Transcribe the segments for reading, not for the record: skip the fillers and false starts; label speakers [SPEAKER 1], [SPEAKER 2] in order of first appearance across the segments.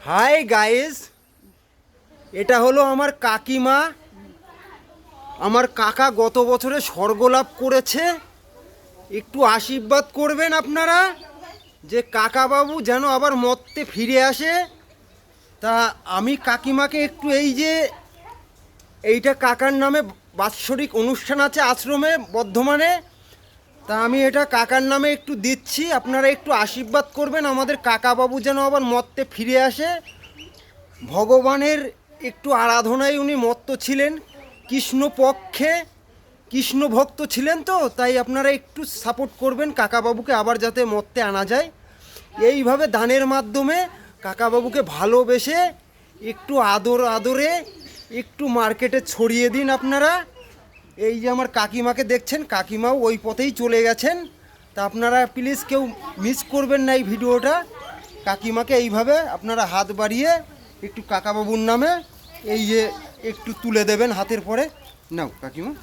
[SPEAKER 1] Hi guys, এটা হলো আমার কাকিমা। আমার কাকা গত বছরে স্বর্গলাভ করেছে। একটু আশীর্বাদ করবেন আপনারা যে কাকাবাবু যেন আবার মর্তে ফিরে আসে। তা আমি কাকিমাকে একটু এইটা কাকার নামে বাৎসরিক অনুষ্ঠান আছে আশ্রমে বর্ধমানে, তা আমি এটা কাকার নামে একটু দিচ্ছি। আপনারা একটু আশীর্বাদ করবেন আমাদের কাকাবাবু যেন আবার মর্তে ফিরে আসে। ভগবানের একটু আরাধনায় উনি মত্ত ছিলেন, কৃষ্ণ পক্ষে কৃষ্ণ ভক্ত ছিলেন, তো তাই আপনারা একটু সাপোর্ট করবেন কাকাবাবুকে আবার যাতে মর্তে আনা যায়। এইভাবে দানের মাধ্যমে কাকাবাবুকে ভালোবেসে একটু আদরে একটু মার্কেটে ছড়িয়ে দিন আপনারা। এই যে আমার কাকিমাকে দেখছেন, কাকিমাও ওই পথেই চলে গেছেন। তা আপনারা প্লিজ কেউ মিস করবেন না এই ভিডিওটা। কাকিমাকে এইভাবে আপনারা হাত বাড়িয়ে একটু কাকাবাবুর নামে এই যে একটু তুলে দেবেন হাতের পরে। নাও কাকিমা,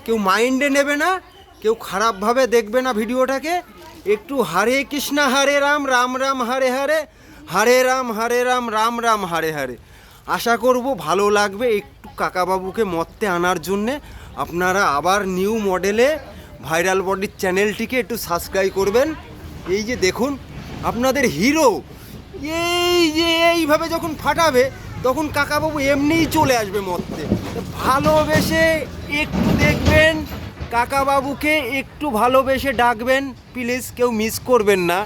[SPEAKER 1] কেউ মাইন্ডে নেবে না, কেউ খারাপভাবে দেখবে না ভিডিওটাকে। একটু হরে কৃষ্ণ হরে রাম, রাম রাম হরে হরে, হরে রাম রাম রাম হরে হরে। আশা করব ভালো লাগবে। একটু কাকাবাবুকে মর্তে আনার জন্যে আপনারা আবার নিউ মডেলে ভাইরাল বডির চ্যানেলটিকে একটু সাবস্ক্রাইব করবেন। এই যে দেখুন আপনাদের হিরো এইভাবে যখন ফাটাবে তখন কাকাবাবু এমনিই চলে আসবে মর্তে। ভালোবেসে একটু দেখবেন কাকাবাবুকে, একটু ভালোবেসে ডাকবেন প্লিজ, কেউ মিস করবেন না।